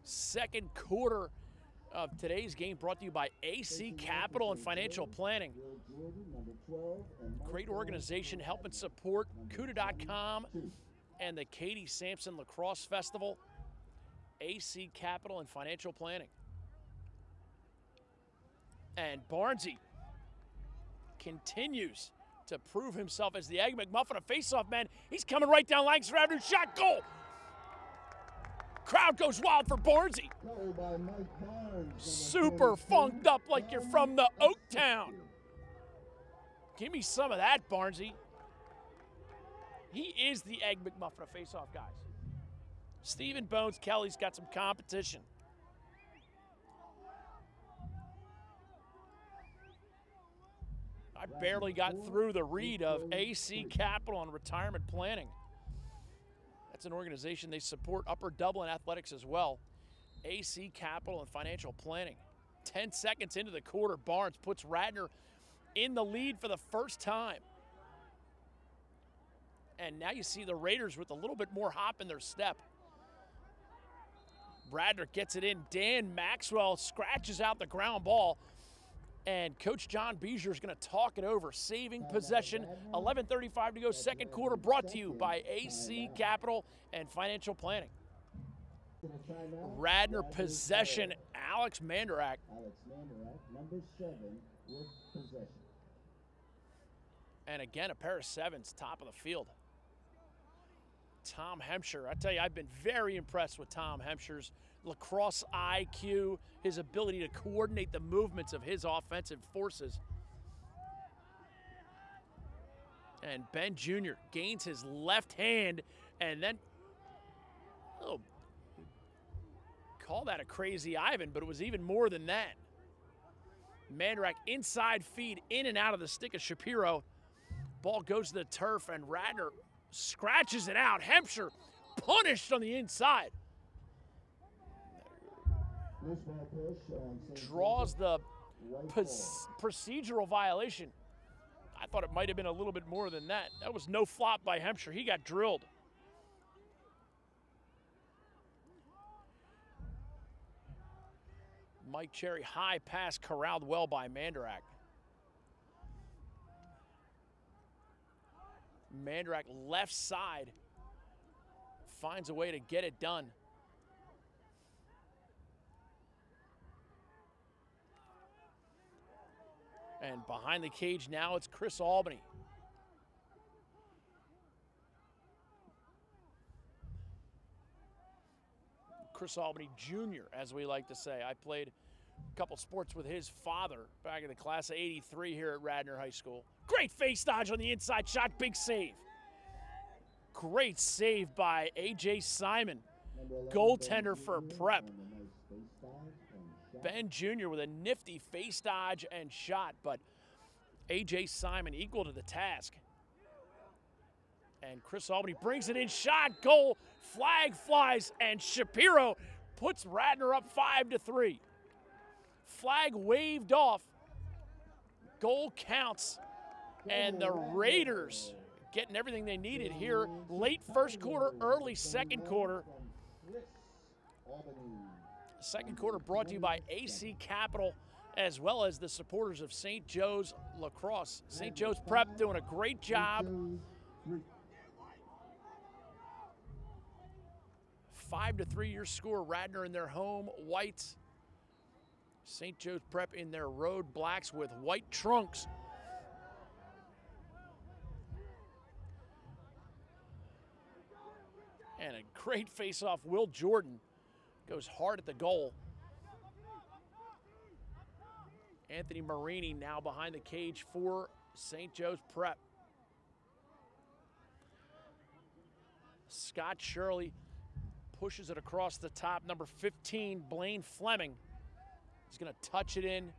Second quarter of today's game brought to you by AC Capital and Financial Planning. Great organization helping support CUDA.com and the Katie Sampson Lacrosse Festival. AC Capital and Financial Planning. And Barnesy continues to prove himself as the Egg McMuffin, a face-off man. He's coming right down Lancaster Avenue, shot, goal! Crowd goes wild for Barnesy. Super funked up like you're from the Oaktown. Give me some of that, Barnesy. He is the Egg McMuffin of face-off guys. Stephen Bones Kelly's got some competition. I barely got through the read of AC Capital and retirement planning. That's an organization they support Upper Dublin athletics as well. AC Capital and Financial Planning. 10 seconds into the quarter, Barnes puts Radnor in the lead for the first time. And now you see the Raiders with a little bit more hop in their step. Radnor gets it in. Dan Maxwell scratches out the ground ball. And Coach John Beezer is going to talk it over. Saving possession, 11:35 to go, second quarter, brought to you by AC Capital and Financial Planning. Radnor possession, Alex Mandarak. Number 7 with possession. And again, a pair of sevens, top of the field. Tom Hemsher, I tell you, I've been very impressed with Tom Hemsher's lacrosse IQ, his ability to coordinate the movements of his offensive forces. And Ben Jr. gains his left hand and then, oh, call that a crazy Ivan, but it was even more than that. Mandarak inside feed in and out of the stick of Shapiro. Ball goes to the turf and Radnor scratches it out. Hemsher punished on the inside. Draws the procedural violation. I thought it might have been a little bit more than that. That was no flop by Hemsher. He got drilled. Mike Cherry, high pass corralled well by Mandarak. Mandarak left side finds a way to get it done. And behind the cage now, it's Chris Albany. Chris Albany Jr., as we like to say. I played a couple sports with his father back in the class of '83 here at Radnor High School. Great face dodge on the inside shot, big save. Great save by A.J. Simon, goaltender for Prep. Ben Jr. with a nifty face dodge and shot, but A.J. Simon equal to the task. And Chris Albany brings it in, shot, goal, flag flies, and Shapiro puts Radnor up 5-3. Flag waved off, goal counts, and the Raiders getting everything they needed here. Late first quarter, early second quarter. Second quarter brought to you by AC Capital as well as the supporters of St. Joe's Lacrosse. St. Joe's Prep doing a great job. 5-3 your score. Radnor in their home whites. St. Joe's Prep in their road blacks with white trunks. And a great face-off. Will Jordan goes hard at the goal. Anthony Marini now behind the cage for St. Joe's Prep. Scott Shirley pushes it across the top. Number 15, Blaine Fleming, is going to touch it in.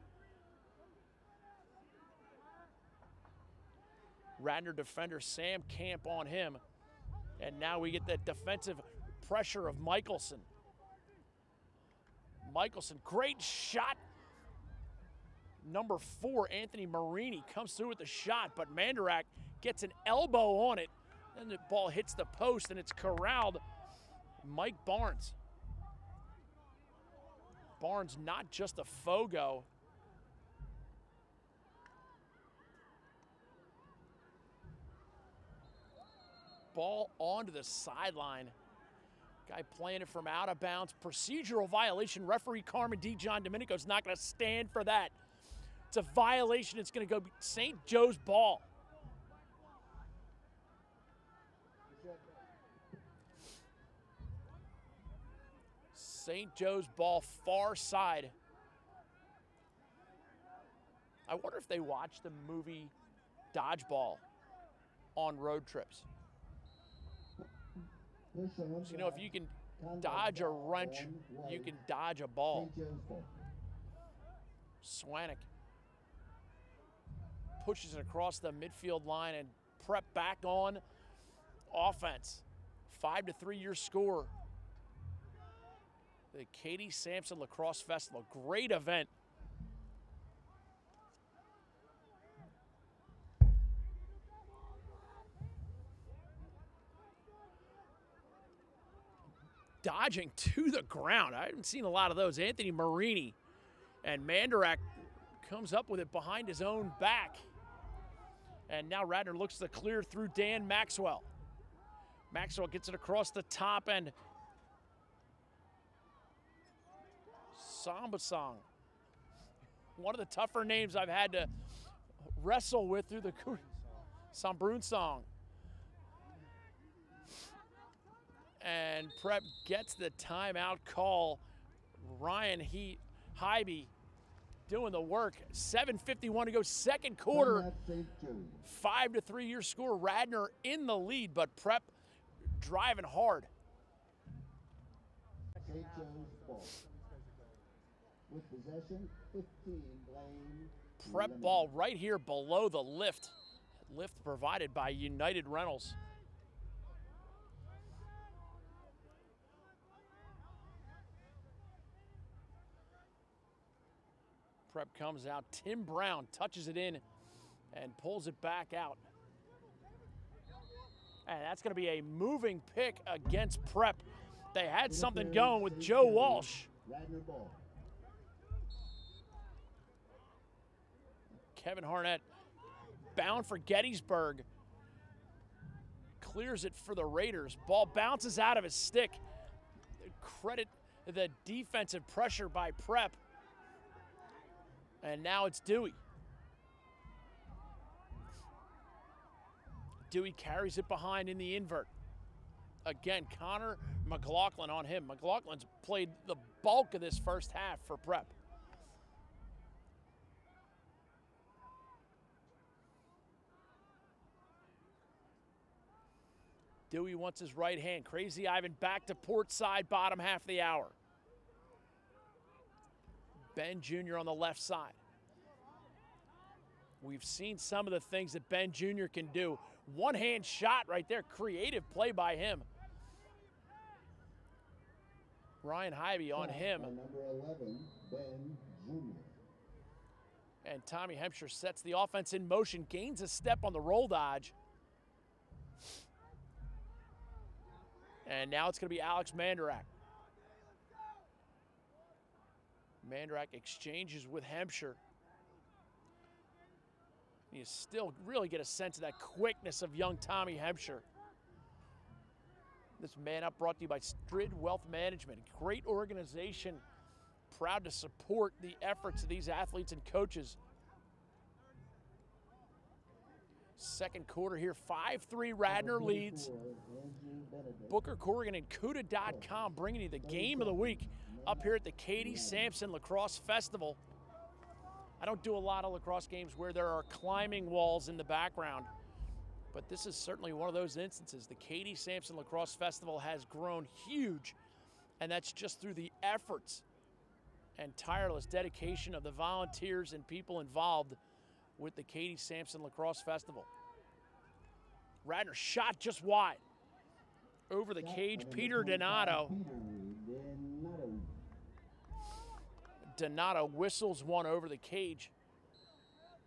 Radnor defender Sam Camp on him. And now we get that defensive pressure of Michelson. Michelson, great shot. Number 4, Anthony Marini, comes through with the shot, but Mandarak gets an elbow on it. Then the ball hits the post and it's corralled. Mike Barnes. Barnes not just a Fogo. Ball onto the sideline. Guy playing it from out of bounds. Procedural violation. Referee Carmen D. John Domenico's not going to stand for that. It's a violation. It's going to go St. Joe's ball. St. Joe's ball, far side. I wonder if they watch the movie Dodgeball on road trips. So, you know, if you can dodge a wrench, you can dodge a ball. Swanik pushes it across the midfield line, and Prep back on offense. 5-3 your score. The Katie Sampson Lacrosse Festival, great event. Dodging to the ground. I haven't seen a lot of those. Anthony Marini, and Mandarak comes up with it behind his own back. And now Radnor looks to clear through Dan Maxwell. Maxwell gets it across the top, and Samba Song, one of the tougher names I've had to wrestle with through the Sambrun Song. And Prep gets the timeout call. Ryan Hybe doing the work. 7:51 to go, second quarter. 5-3 your score. Radnor in the lead, but Prep driving hard. St. Joe's ball. With possession, 15, Blaine. Prep ball right here below the lift. Lift provided by United Rentals. Prep comes out. Tim Brown touches it in and pulls it back out. And that's going to be a moving pick against Prep. They had something going with Joe Walsh. Radnor ball. Kevin Harnett bound for Gettysburg. Clears it for the Raiders. Ball bounces out of his stick. Credit the defensive pressure by Prep. And now it's Dewey. Dewey carries it behind in the invert. Again, Connor McLaughlin on him. McLaughlin's played the bulk of this first half for Prep. Dewey wants his right hand. Crazy Ivan back to port side, bottom half of the hour. Ben Jr. on the left side. We've seen some of the things that Ben Jr. can do. One-hand shot right there. Creative play by him. Ryan Hybe on him. Number 11, Ben Jr. And Tommy Hempshire sets the offense in motion. Gains a step on the roll dodge. And now it's going to be Alex Mandarak. Mandarak exchanges with Hempshire. You still really get a sense of that quickness of young Tommy Hempshire. This Man Up brought to you by Strid Wealth Management. Great organization, proud to support the efforts of these athletes and coaches. Second quarter here, 5-3 Radnor leads. Booker Corrigan and CUDA.com bringing you the game of the week up here at the Katie Sampson Lacrosse Festival. I don't do a lot of lacrosse games where there are climbing walls in the background, but this is certainly one of those instances. The Katie Sampson Lacrosse Festival has grown huge, and that's just through the efforts and tireless dedication of the volunteers and people involved with the Katie Sampson Lacrosse Festival. Radnor shot just wide. Over the cage, Peter Donato. Donato whistles one over the cage.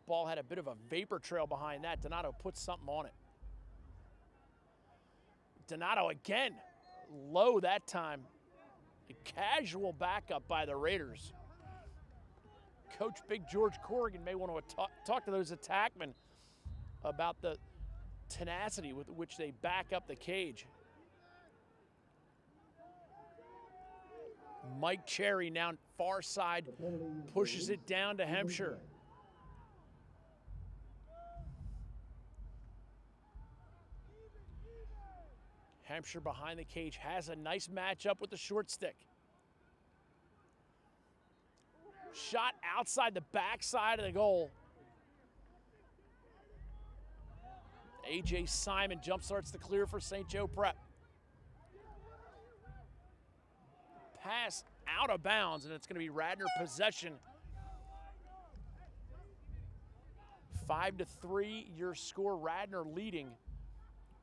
Ball had a bit of a vapor trail behind that. Donato puts something on it. Donato again, low that time. Casual backup by the Raiders. Coach Big George Corrigan may want to talk to those attackmen about the tenacity with which they back up the cage. Mike Cherry now far side, pushes it down to Hampshire. Hampshire behind the cage has a nice matchup with the short stick. Shot outside the backside of the goal. A.J. Simon jumpstarts the clear for St. Joe Prep. Pass out of bounds, and it's going to be Radnor possession. 5-3, your score. Radnor leading.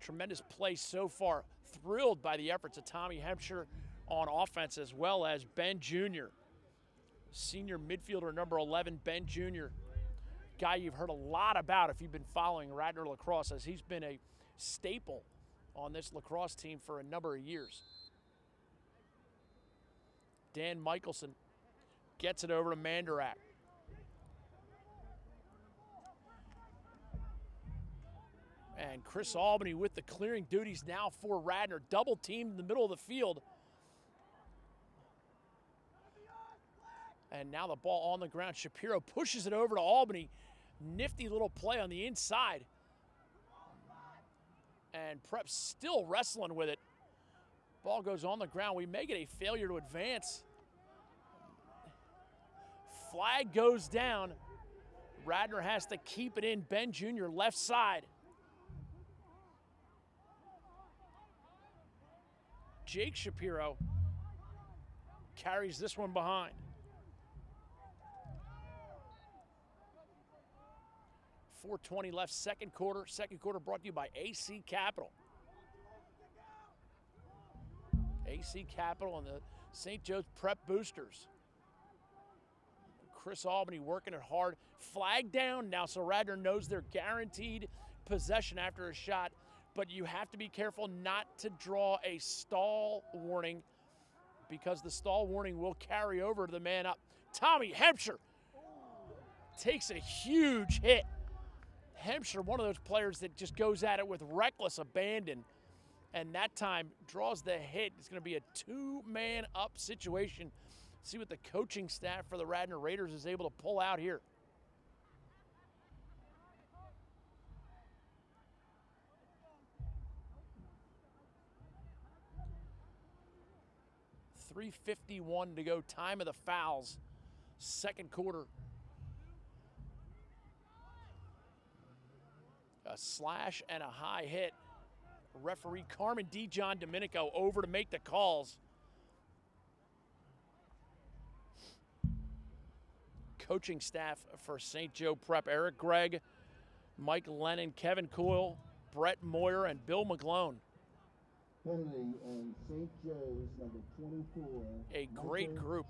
Tremendous play so far. Thrilled by the efforts of Tommy Hampshire on offense, as well as Ben Jr. Senior midfielder number 11, Ben Jr. Guy you've heard a lot about if you've been following Radnor lacrosse, as he's been a staple on this lacrosse team for a number of years. Dan Michelson gets it over to Mandarak. And Chris Albany with the clearing duties now for Radnor. Double teamed in the middle of the field. And now the ball on the ground. Shapiro pushes it over to Albany. Nifty little play on the inside. And Prep still wrestling with it. Ball goes on the ground. We may get a failure to advance. Flag goes down. Radnor has to keep it in. Ben Jr. left side. Jake Shapiro carries this one behind. 4:20 left, second quarter. Second quarter brought to you by AC Capital. AC Capital and the St. Joe's Prep Boosters. Chris Albany working it hard. Flag down now, so Radnor knows they're guaranteed possession after a shot. But you have to be careful not to draw a stall warning, because the stall warning will carry over to the man up. Tommy Hampshire takes a huge hit. Hampshire, one of those players that just goes at it with reckless abandon, and that time draws the hit. It's going to be a two-man up situation. See what the coaching staff for the Radnor Raiders is able to pull out here. .351 to go, time of the fouls, second quarter. A slash and a high hit. Referee Carmen John Domenico over to make the calls. Coaching staff for St. Joe Prep: Eric Gregg, Mike Lennon, Kevin Coyle, Brett Moyer, and Bill McGlone. Penalty on St. Joe's number 24. A great group.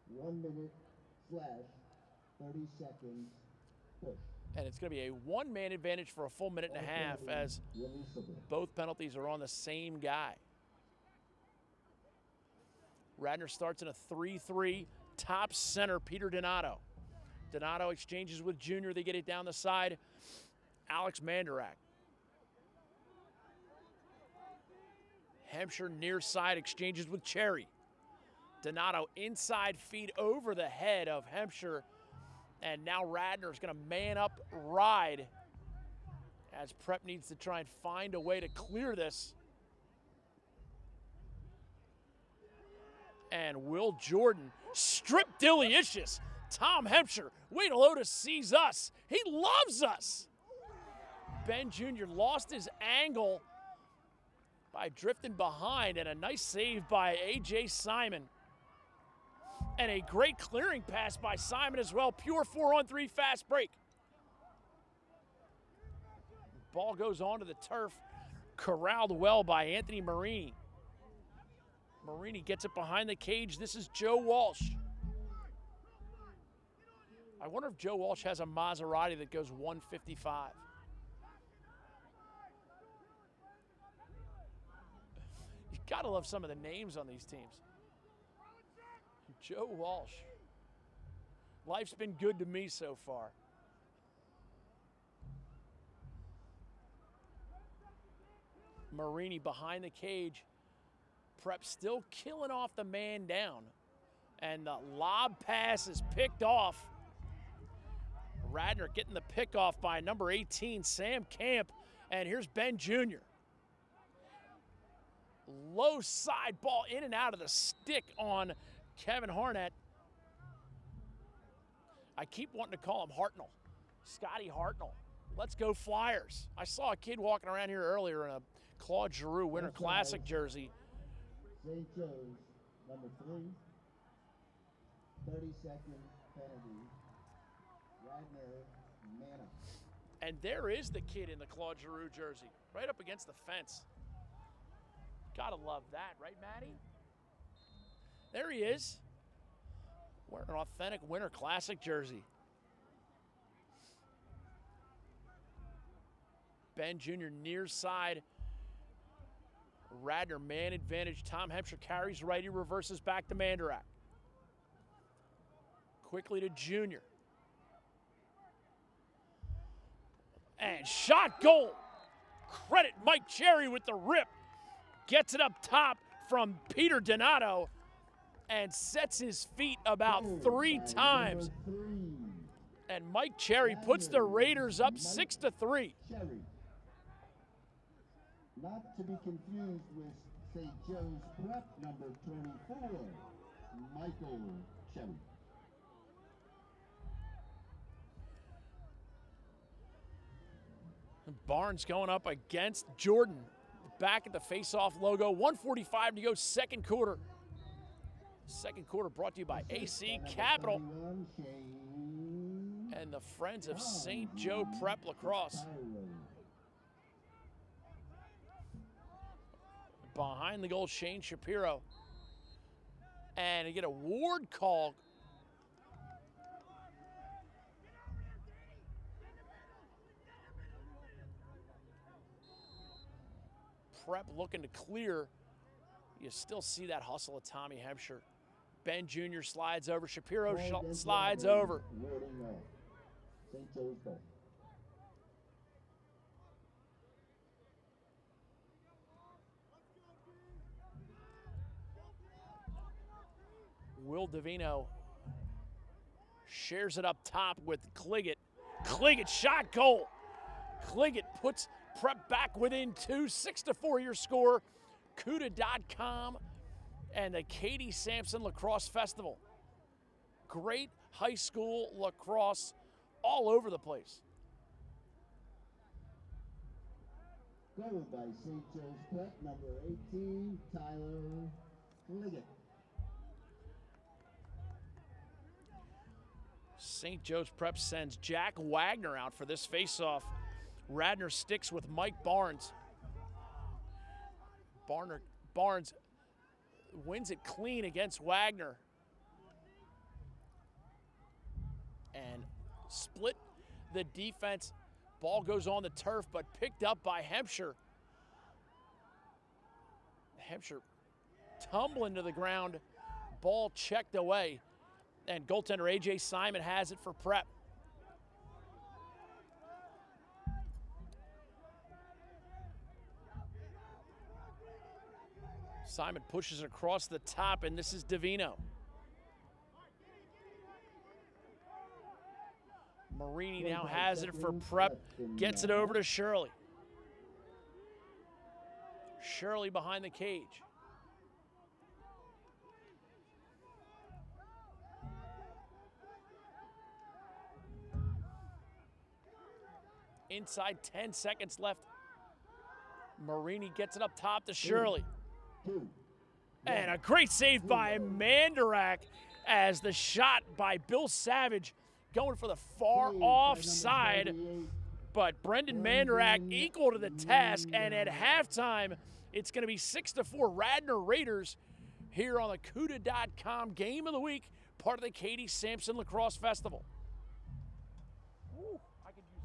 1 minute / 30 seconds push. And it's going to be a one-man advantage for a full minute and a half, as both penalties are on the same guy. Radnor starts in a 3-3. Top center, Peter Donato. Donato exchanges with Junior. They get it down the side. Alex Mandarak. Hampshire near side exchanges with Cherry. Donato inside feed over the head of Hampshire. And now Radnor is going to man up ride, as Prep needs to try and find a way to clear this. And Will Jordan, strip delicious. Tom Hampshire, way to low to seize us. He loves us. Ben Jr. lost his angle by drifting behind, and a nice save by A.J. Simon. And a great clearing pass by Simon as well. Pure 4-on-3 fast break. Ball goes onto the turf. Corralled well by Anthony Marini. Marini gets it behind the cage. This is Joe Walsh. I wonder if Joe Walsh has a Maserati that goes 155. You Gotta love some of the names on these teams. Joe Walsh. Life's been good to me so far. Marini behind the cage. Prep still killing off the man down. And the lob pass is picked off. Radnor getting the pick off by number 18, Sam Camp. And here's Ben Jr. Low side ball in and out of the stick on Kevin Harnett. I keep wanting to call him Hartnell. Scotty Hartnell. Let's go Flyers. I saw a kid walking around here earlier in a Claude Giroux Winter Classic jersey. St. Joe's, number 3, 30-second penalty. Radnor, Mana. And there is the kid in the Claude Giroux jersey, right up against the fence. Gotta love that, right, Maddie? There he is. Wearing an authentic Winter Classic jersey. Ben Jr. near side. Radnor man advantage. Tom Hempshire carries righty, reverses back to Mandarak. Quickly to Jr. And shot goal. Credit Mike Cherry with the rip. Gets it up top from Peter Donato and sets his feet about 3 times. And Mike Cherry puts the Raiders up 6-3. Not to be confused with St. Joe's Prep number 24, Michael Cherry. Barnes going up against Jordan. Back at the face-off logo. 1:45 to go, second quarter. Second quarter brought to you by AC Capital and the Friends of St. Joe Prep Lacrosse. Behind the goal, Shane Shapiro. And you get a Ward call. Prep looking to clear. You still see that hustle of Tommy Hempshire. Ben Jr. slides over. Shapiro slides over. St. Joe's goal. Will Davino shares it up top with Cliggett. Cliggett shot goal. Cliggett puts Prep back within 2, 6-4 your score. CUDA.com and the Katie Sampson Lacrosse Festival. Great high school lacrosse all over the place. Goal by St. Joe's Prep, number 18, Tyler Cliggett. St. Joe's Prep sends Jack Wagner out for this faceoff. Radnor sticks with Mike Barnes. Barnes wins it clean against Wagner. And split the defense. Ball goes on the turf, but picked up by Hempshire. Hempshire tumbling to the ground. Ball checked away. And goaltender A.J. Simon has it for Prep. Simon pushes it across the top, and this is Davino. Marini now has it for Prep. Gets it over to Shirley. Shirley behind the cage. Inside 10 seconds left. Marini gets it up top to Shirley. And a great save by Mandarak as the shot by Bill Savage going for the far offside. But Brendan Mandarak equal to the task, and at halftime, it's going to be 6-4 Radnor Raiders here on the CUDA.com Game of the Week, part of the Katie Sampson Lacrosse Festival.